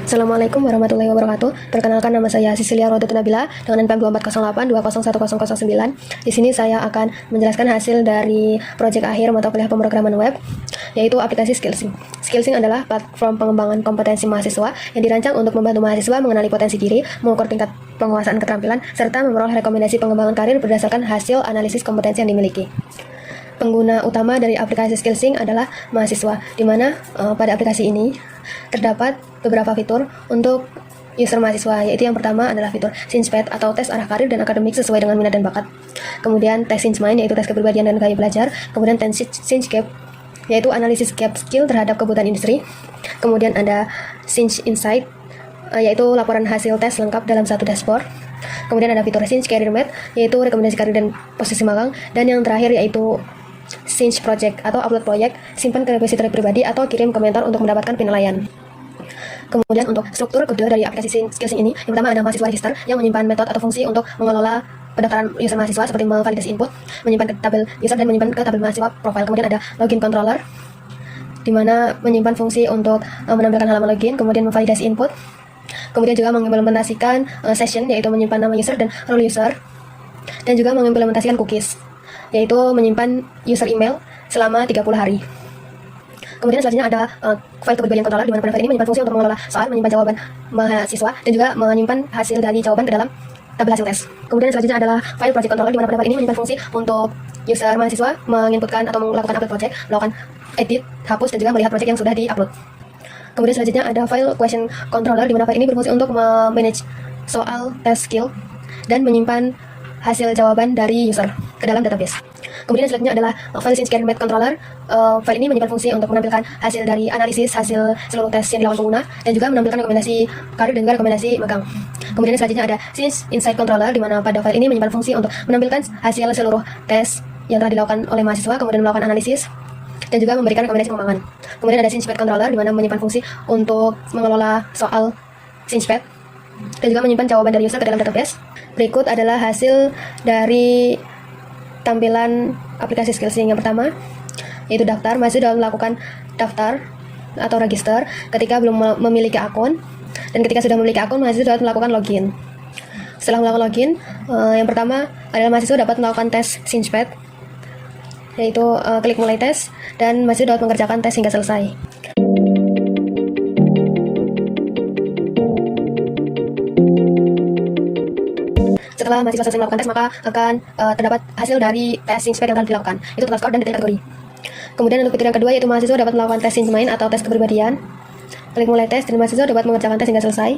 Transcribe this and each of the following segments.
Assalamualaikum warahmatullahi wabarakatuh. Perkenalkan, nama saya Cecilia Rodatul Nabila dengan NPM 2408201009. Di sini saya akan menjelaskan hasil dari proyek akhir mata kuliah pemrograman web, yaitu aplikasi Skillsing. Skillsing adalah platform pengembangan kompetensi mahasiswa yang dirancang untuk membantu mahasiswa mengenali potensi diri, mengukur tingkat penguasaan keterampilan, serta memperoleh rekomendasi pengembangan karir berdasarkan hasil analisis kompetensi yang dimiliki. Pengguna utama dari aplikasi Skillsing adalah mahasiswa, di mana pada aplikasi ini terdapat beberapa fitur untuk user mahasiswa, yaitu yang pertama adalah fitur Sinchpad atau tes arah karir dan akademik sesuai dengan minat dan bakat. Kemudian tes Sinchmind, yaitu tes kepribadian dan gaya belajar. Kemudian tes Sinchgap, yaitu analisis gap skill terhadap kebutuhan industri. Kemudian ada Sinch Insight, yaitu laporan hasil tes lengkap dalam satu dashboard. Kemudian ada fitur Sinch Career Map, yaitu rekomendasi karir dan posisi magang. Dan yang terakhir yaitu Sinch Project atau upload proyek, simpan ke repository pribadi atau kirim komentar untuk mendapatkan penilaian. Kemudian untuk struktur kedua dari aplikasi Skillsing ini, yang pertama ada mahasiswa register yang menyimpan metode atau fungsi untuk mengelola pendaftaran user mahasiswa seperti memvalidasi input, menyimpan ke tabel user dan menyimpan ke tabel mahasiswa profile. Kemudian ada login controller, di mana menyimpan fungsi untuk menampilkan halaman login, kemudian memvalidasi input. Kemudian juga mengimplementasikan session, yaitu menyimpan nama user dan role user, dan juga mengimplementasikan cookies, yaitu menyimpan user email selama 30 hari. Kemudian selanjutnya ada file kepribadian controller, di mana pada file ini menyimpan fungsi untuk mengelola soal, menyimpan jawaban mahasiswa, dan juga menyimpan hasil dari jawaban ke dalam tabel hasil tes. Kemudian selanjutnya adalah file project controller, di mana pada file ini menyimpan fungsi untuk user mahasiswa menginputkan atau melakukan upload project, melakukan edit, hapus, dan juga melihat project yang sudah di-upload. Kemudian selanjutnya ada file question controller, di mana file ini berfungsi untuk manage soal tes skill dan menyimpan hasil jawaban dari user ke dalam database. Kemudian selanjutnya adalah file Sinch Career Map Controller. File ini menyimpan fungsi untuk menampilkan hasil dari analisis hasil seluruh tes yang dilakukan pengguna, dan juga menampilkan rekomendasi karir dan juga rekomendasi magang. Kemudian selanjutnya ada Sinch Insight Controller, di mana pada file ini menyimpan fungsi untuk menampilkan hasil seluruh tes yang telah dilakukan oleh mahasiswa, kemudian melakukan analisis dan juga memberikan rekomendasi pengembangan. Kemudian ada Sinchpad Controller, di mana menyimpan fungsi untuk mengelola soal Sinchpad dan juga menyimpan jawaban dari user ke dalam database. Berikut adalah hasil dari tampilan aplikasi Skillsing. Yang pertama yaitu daftar. Mahasiswa dapat melakukan daftar atau register ketika belum memiliki akun, dan ketika sudah memiliki akun, mahasiswa dapat melakukan login. Setelah melakukan login, yang pertama adalah mahasiswa dapat melakukan tes Sinchpad, yaitu klik mulai tes, dan mahasiswa dapat mengerjakan tes hingga selesai. Setelah mahasiswa selesai melakukan tes, maka akan terdapat hasil dari tes Sinchpad yang telah dilakukan, itu total skor dan detail kategori. Kemudian untuk fitur yang kedua yaitu mahasiswa dapat melakukan tes Sinchmind atau tes kepribadian. Klik mulai tes dan mahasiswa dapat mengerjakan tes hingga selesai.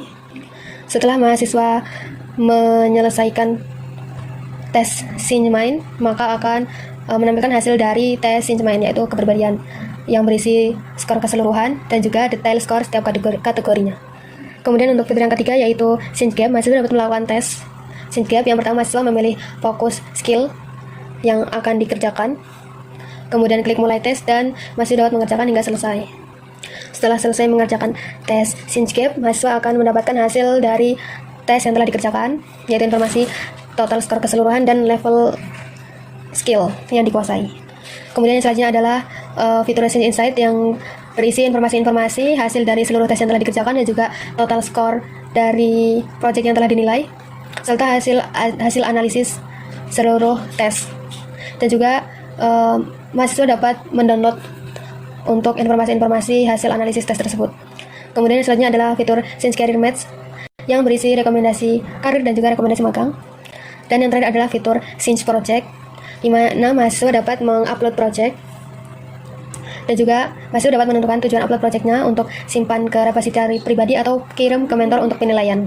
Setelah mahasiswa menyelesaikan tes Sinchmind, maka akan menampilkan hasil dari tes Sinchmind, yaitu kepribadian yang berisi skor keseluruhan dan juga detail skor setiap kategorinya. Kemudian untuk fitur yang ketiga yaitu Sinchgap, mahasiswa dapat melakukan tes Sinchgap. Yang pertama, mahasiswa memilih fokus skill yang akan dikerjakan, kemudian klik mulai tes dan mahasiswa dapat mengerjakan hingga selesai. Setelah selesai mengerjakan tes Sinchgap, mahasiswa akan mendapatkan hasil dari tes yang telah dikerjakan, yaitu informasi total skor keseluruhan dan level skill yang dikuasai. Kemudian selanjutnya adalah fitur Sinch Insight yang berisi informasi-informasi hasil dari seluruh tes yang telah dikerjakan dan juga total skor dari project yang telah dinilai, serta hasil analisis seluruh tes. Dan juga mahasiswa dapat mendownload untuk informasi-informasi hasil analisis tes tersebut. Kemudian selanjutnya adalah fitur Sinch Career Match yang berisi rekomendasi karir dan juga rekomendasi magang. Dan yang terakhir adalah fitur Sinch Project, di mana mahasiswa dapat mengupload project dan juga mahasiswa dapat menentukan tujuan upload projectnya untuk simpan ke repository pribadi atau kirim ke mentor untuk penilaian.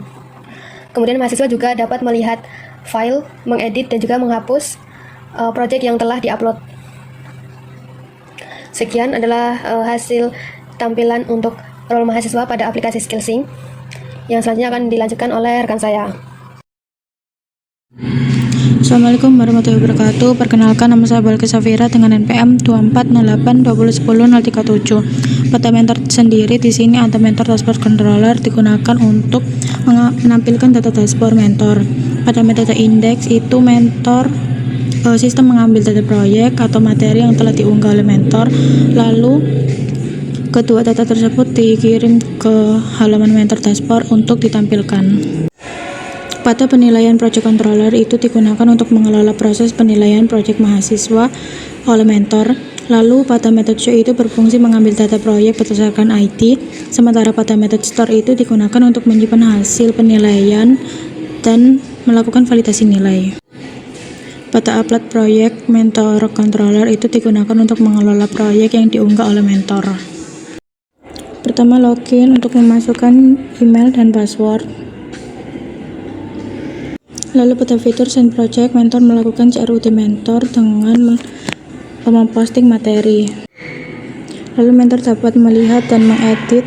Kemudian mahasiswa juga dapat melihat file, mengedit dan juga menghapus project yang telah diupload. Sekian adalah hasil tampilan untuk role mahasiswa pada aplikasi Skillsing. Yang selanjutnya akan dilanjutkan oleh rekan saya. Assalamualaikum warahmatullahi wabarakatuh. Perkenalkan, nama saya Balki Safira dengan NPM 2408201037. Pada mentor sendiri di sini ada mentor dashboard controller digunakan untuk menampilkan data dashboard mentor. Pada metode index itu mentor sistem mengambil data proyek atau materi yang telah diunggah oleh mentor, lalu Kedua data tersebut dikirim ke halaman mentor dashboard untuk ditampilkan. Pada penilaian project controller itu digunakan untuk mengelola proses penilaian proyek mahasiswa oleh mentor. Lalu pada method show itu berfungsi mengambil data proyek berdasarkan ID, sementara pada method store itu digunakan untuk menyimpan hasil penilaian dan melakukan validasi nilai. Pada upload proyek, mentor controller itu digunakan untuk mengelola proyek yang diunggah oleh mentor. Pertama, login untuk memasukkan email dan password. Lalu pada fitur send project, mentor melakukan CRUD mentor dengan memposting materi. Lalu mentor dapat melihat dan mengedit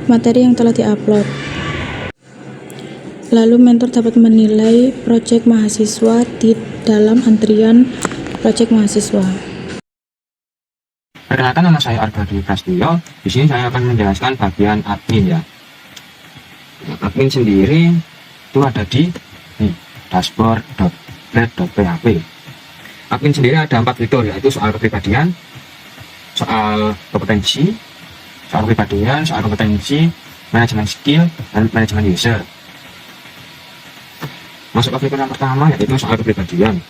materi yang telah diupload. Lalu mentor dapat menilai proyek mahasiswa di dalam antrian proyek mahasiswa. Perkenalkan, nama saya Arga Dwi Prasetyo. Di sini saya akan menjelaskan bagian admin ya. Admin sendiri itu ada di dashboard.blade.php. Admin sendiri ada 4 fitur, yaitu soal kepribadian, soal kompetensi, manajemen skill, dan manajemen user. Masuk ke fitur yang pertama, yaitu soal kepribadian.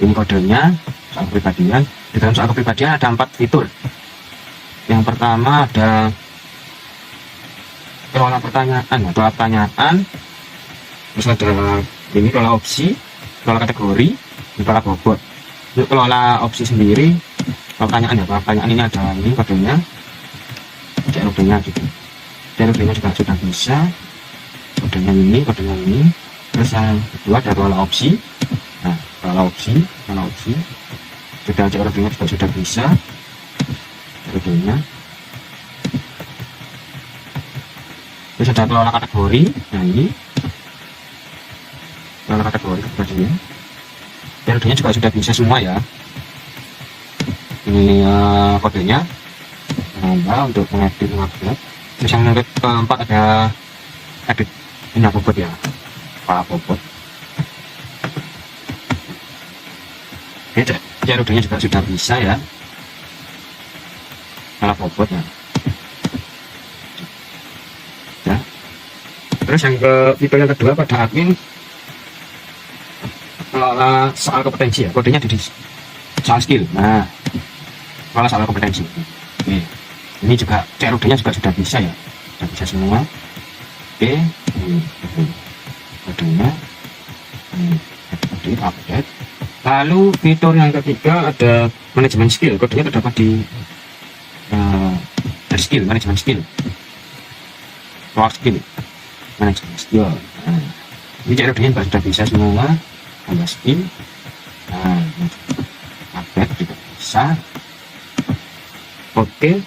Ini kodenya, soal kepribadian. Di dalam soal kepribadian ada 4 fitur. Yang pertama ada kelola pertanyaan, terus ada ini kelola opsi, kelola kategori, kelola bobot. Untuk kelola opsi sendiri, pertanyaan ini ada ini kodenya, CRUD-nya gitu. CRUD-nya juga sudah bisa, kodenya ini. Terus yang kedua ada kelola opsi. Nah, kelola opsi, sudah CRUD-nya juga sudah bisa, CRUD-nya. Terus ada kelola kategori, nah ini kelola kategori kepribadian. CRUD-nya juga sudah bisa semua ya. Ini kodenya untuk mengedit mengupload. Terus yang keempat ada edit ini bobot ya, kepala bobot. CRUD-nya juga sudah bisa ya, kepala bobot ya. Terus yang fitur yang kedua pada admin, soal kompetensi ya, kodenya di soal skill. Nah, soal kompetensi. Oke. Ini juga CRUD-nya juga sudah bisa ya, sudah bisa semua. Oke, kodenya update. Lalu fitur yang ketiga ada manajemen skill, kodenya terdapat di manajemen skill, manajemen skill. Nah, ini CRUD-nya sudah bisa semua. Tambah skill, nah update juga bisa. Oke.